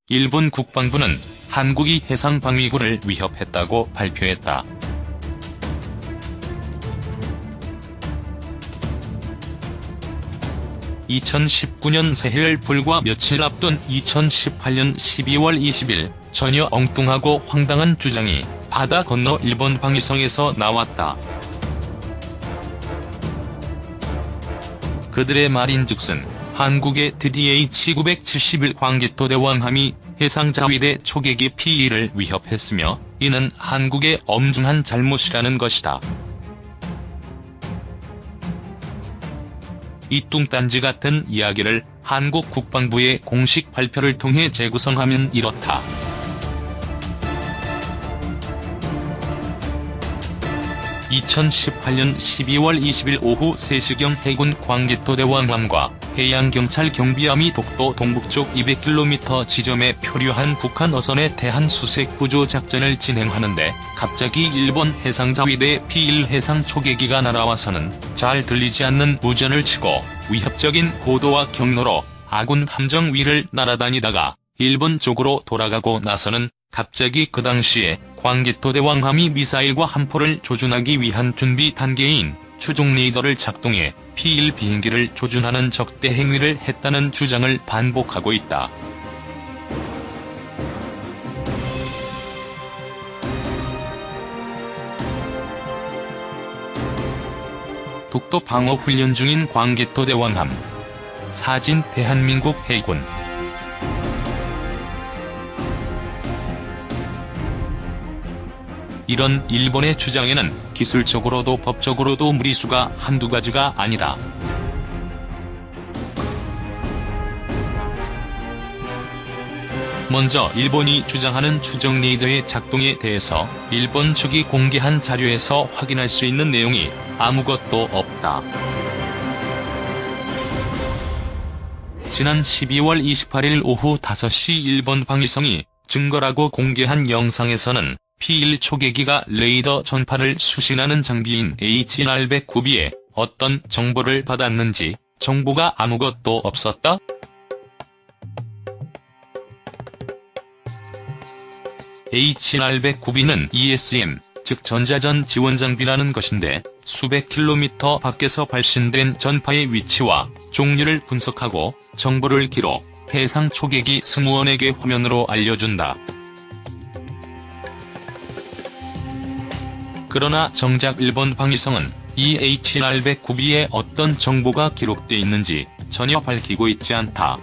일본 국방부는 한국이 해상 방위구를 위협했다고 발표했다. (2019년) 새해를 불과 며칠 앞둔 2018년 12월 20일 전혀 엉뚱하고 황당한 주장이 바다 건너 일본 방위성에서 나왔다. 그들의 말인즉슨 한국의 드디어 H-971 광개토 대왕함이 해상자위대 초계기 P-1을 위협했으며 이는 한국의 엄중한 잘못이라는 것이다. 이 뚱딴지 같은 이야기를 한국 국방부의 공식 발표를 통해 재구성하면 이렇다. (2018년 12월 20일) 오후 3시경 해군 광개토 대왕함과 해양경찰 경비함이 독도 동북쪽 200km 지점에 표류한 북한 어선에 대한 수색 구조 작전을 진행하는데 갑자기 일본 해상자위대 P-1 해상 초계기가 날아와서는 잘 들리지 않는 무전을 치고 위협적인 고도와 경로로 아군 함정 위를 날아다니다가 일본 쪽으로 돌아가고 나서는 갑자기 그 당시에 광개토 대왕함이 미사일과 함포를 조준하기 위한 준비 단계인 추종 레이더를 작동해 P-1 비행기를 조준하는 적대 행위를 했다는 주장을 반복하고 있다. 독도 방어 훈련 중인 광개토 대왕함. 사진 대한민국 해군. 이런 일본의 주장에는 기술적으로도 법적으로도 무리수가 한두 가지가 아니다. 먼저 일본이 주장하는 추정 레이더의 작동에 대해서 일본 측이 공개한 자료에서 확인할 수 있는 내용이 아무것도 없다. 지난 12월 28일 오후 5시 일본 방위성이 증거라고 공개한 영상에서는 P-1 초계기가 레이더 전파를 수신하는 장비인 H-809B에 어떤 정보를 받았는지 정보가 아무것도 없었다. H-809B는 ESM, 즉 전자전 지원 장비라는 것인데 수백 킬로미터 밖에서 발신된 전파의 위치와 종류를 분석하고 정보를 기록, 해상 초계기 승무원에게 화면으로 알려준다. 그러나 정작 일본 방위성은 이 H-809B에 어떤 정보가 기록돼 있는지 전혀 밝히고 있지 않다.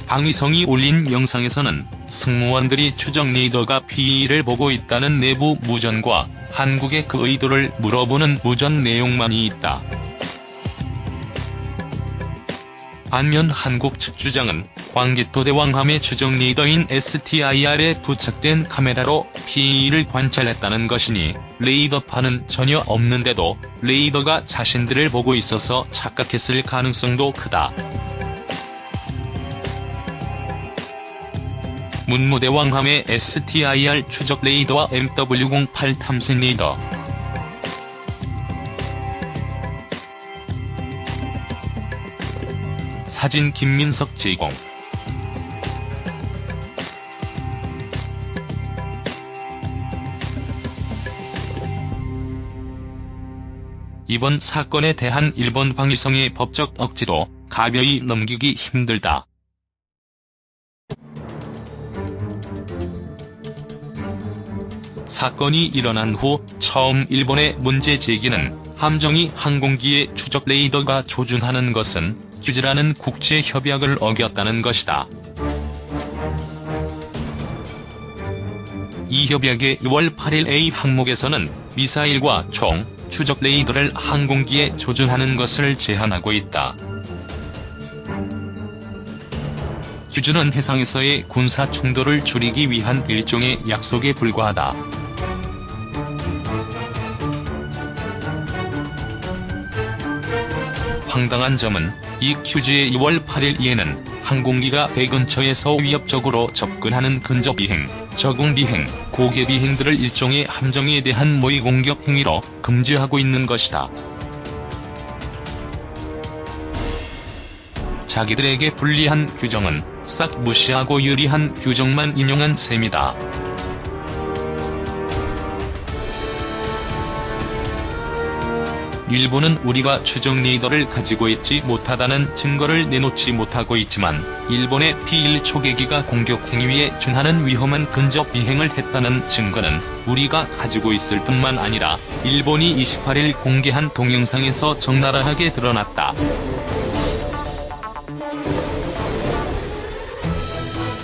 방위성이 올린 영상에서는 승무원들이 추정 레이더가 P-1을 보고 있다는 내부 무전과 한국의 그 의도를 물어보는 무전 내용만이 있다. 반면 한국 측 주장은 광개토 대왕함의 추정 레이더인 STIR에 부착된 카메라로 P-1을 관찰했다는 것이니 레이더판은 전혀 없는데도 레이더가 자신들을 보고 있어서 착각했을 가능성도 크다. 문무대왕함의 STIR 추적 레이더와 MW08 탐색 레이더. 사진 김민석 제공. 이번 사건에 대한 일본 방위성의 법적 억지도 가벼이 넘기기 힘들다. 사건이 일어난 후 처음 일본의 문제 제기는 함정이 항공기의 추적 레이더가 조준하는 것은 규제라는 국제협약을 어겼다는 것이다. 이 협약의 6월 8일 A 항목에서는 미사일과 총, 추적 레이더를 항공기에 조준하는 것을 제한하고 있다. 규준은 해상에서의 군사 충돌을 줄이기 위한 일종의 약속에 불과하다. 황당한 점은 이 큐즈의 2월 8일 이에는 항공기가 배 근처에서 위협적으로 접근하는 근접비행, 저공비행, 고개비행들을 일종의 함정에 대한 모의 공격 행위로 금지하고 있는 것이다. 자기들에게 불리한 규정은 싹 무시하고 유리한 규정만 인용한 셈이다. 일본은 우리가 추정 레이더를 가지고 있지 못하다는 증거를 내놓지 못하고 있지만 일본의 P-1 초계기가 공격 행위에 준하는 위험한 근접 비행을 했다는 증거는 우리가 가지고 있을 뿐만 아니라 일본이 28일 공개한 동영상에서 적나라하게 드러났다.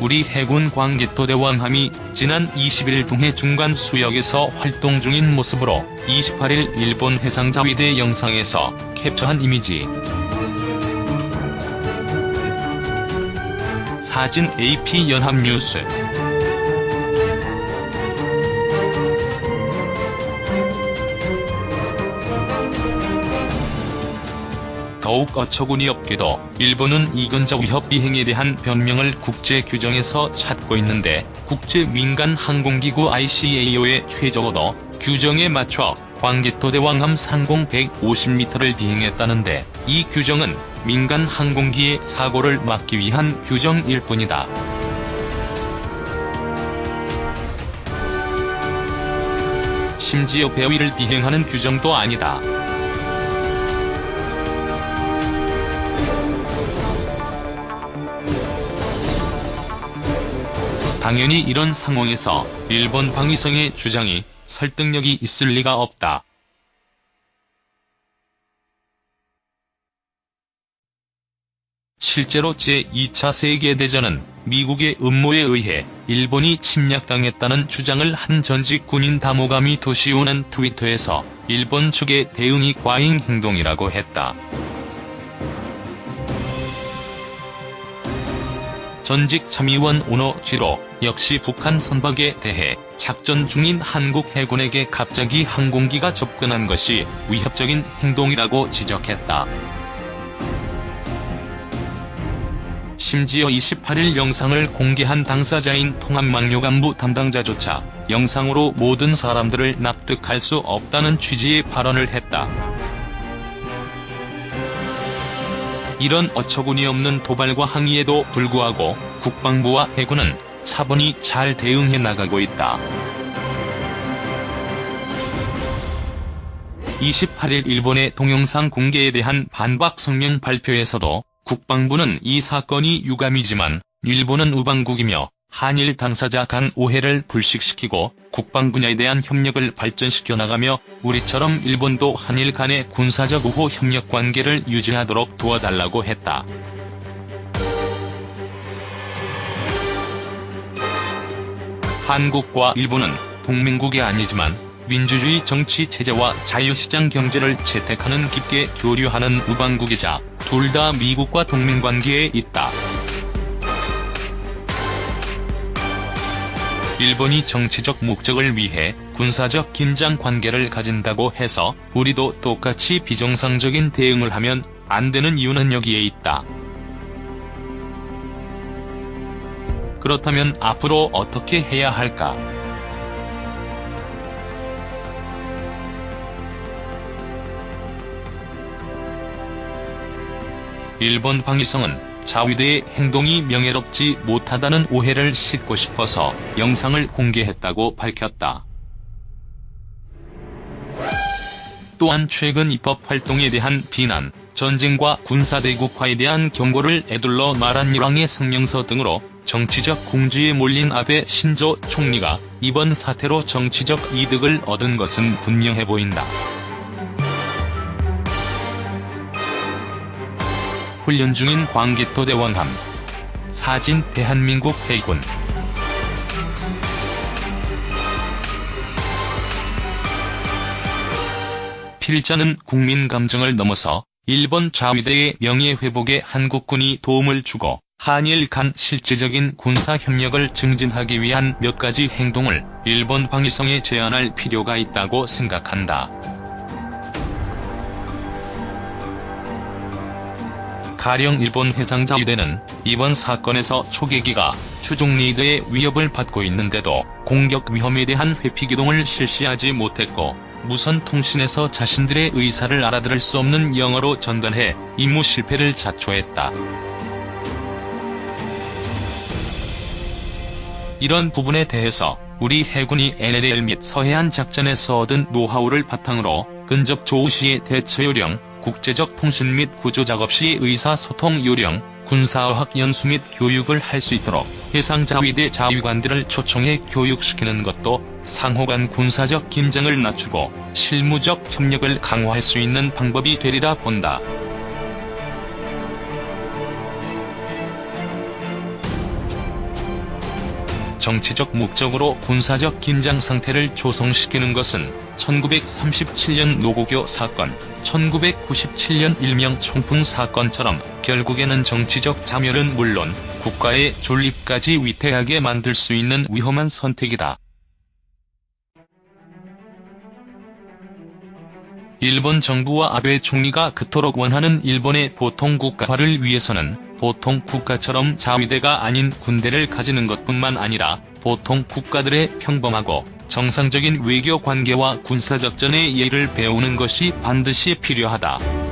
우리 해군 광개토 대왕함이 지난 20일 동해 중간 수역에서 활동 중인 모습으로 28일 일본 해상자위대 영상에서 캡처한 이미지. 사진 AP 연합뉴스. 더욱 어처구니 없게도 일본은 이근자 위협 비행에 대한 변명을 국제 규정에서 찾고 있는데 국제 민간 항공기구 ICAO에 최적어도 규정에 맞춰 광개토 대왕함 상공 150m를 비행했다는데 이 규정은 민간 항공기의 사고를 막기 위한 규정일 뿐이다. 심지어 배 위를 비행하는 규정도 아니다. 당연히 이런 상황에서 일본 방위성의 주장이 설득력이 있을 리가 없다. 실제로 제2차 세계대전은 미국의 음모에 의해 일본이 침략당했다는 주장을 한 전직 군인 다모가미 토시오는 트위터에서 일본 측의 대응이 과잉 행동이라고 했다. 전직 참의원 오노지로 역시 북한 선박에 대해 작전 중인 한국 해군에게 갑자기 항공기가 접근한 것이 위협적인 행동이라고 지적했다. 심지어 28일 영상을 공개한 당사자인 통합망료간부 담당자조차 영상으로 모든 사람들을 납득할 수 없다는 취지의 발언을 했다. 이런 어처구니 없는 도발과 항의에도 불구하고 국방부와 해군은 차분히 잘 대응해 나가고 있다. 28일 일본의 동영상 공개에 대한 반박 성명 발표에서도 국방부는 이 사건이 유감이지만 일본은 우방국이며 한일 당사자 간 오해를 불식시키고 국방 분야에 대한 협력을 발전시켜 나가며 우리처럼 일본도 한일 간의 군사적 우호 협력 관계를 유지하도록 도와달라고 했다. 한국과 일본은 동맹국이 아니지만 민주주의 정치 체제와 자유시장 경제를 채택하는 깊게 교류하는 우방국이자 둘 다 미국과 동맹관계에 있다. 일본이 정치적 목적을 위해 군사적 긴장 관계를 가진다고 해서 우리도 똑같이 비정상적인 대응을 하면 안 되는 이유는 여기에 있다. 그렇다면 앞으로 어떻게 해야 할까? 일본 방위성은 자위대의 행동이 명예롭지 못하다는 오해를 씻고 싶어서 영상을 공개했다고 밝혔다. 또한 최근 입법 활동에 대한 비난, 전쟁과 군사대국화에 대한 경고를 에둘러 말한 일왕의 성명서 등으로 정치적 궁지에 몰린 아베 신조 총리가 이번 사태로 정치적 이득을 얻은 것은 분명해 보인다. 훈련 중인 광개토 대왕함. 사진 대한민국 해군. 필자는 국민 감정을 넘어서 일본 자위대의 명예회복에 한국군이 도움을 주고 한일 간 실질적인 군사협력을 증진하기 위한 몇 가지 행동을 일본 방위성에 제안할 필요가 있다고 생각한다. 가령 일본 해상자위대는 이번 사건에서 초계기가 추종 레이더의 위협을 받고 있는데도 공격 위험에 대한 회피기동을 실시하지 못했고 무선 통신에서 자신들의 의사를 알아들을 수 없는 영어로 전달해 임무 실패를 자초했다. 이런 부분에 대해서 우리 해군이 NLL 및 서해안 작전에서 얻은 노하우를 바탕으로 근접 조우 시의 대처 요령, 국제적 통신 및 구조작업 시 의사소통 요령, 군사어학 연수 및 교육을 할 수 있도록 해상자위대 자위관들을 초청해 교육시키는 것도 상호 간 군사적 긴장을 낮추고 실무적 협력을 강화할 수 있는 방법이 되리라 본다. 정치적 목적으로 군사적 긴장 상태를 조성시키는 것은 1937년 노고교 사건, 1997년 일명 총풍 사건처럼 결국에는 정치적 자멸은 물론 국가의 존립까지 위태하게 만들 수 있는 위험한 선택이다. 일본 정부와 아베 총리가 그토록 원하는 일본의 보통 국가화를 위해서는 보통 국가처럼 자위대가 아닌 군대를 가지는 것뿐만 아니라 보통 국가들의 평범하고 정상적인 외교 관계와 군사작전의 예를 배우는 것이 반드시 필요하다.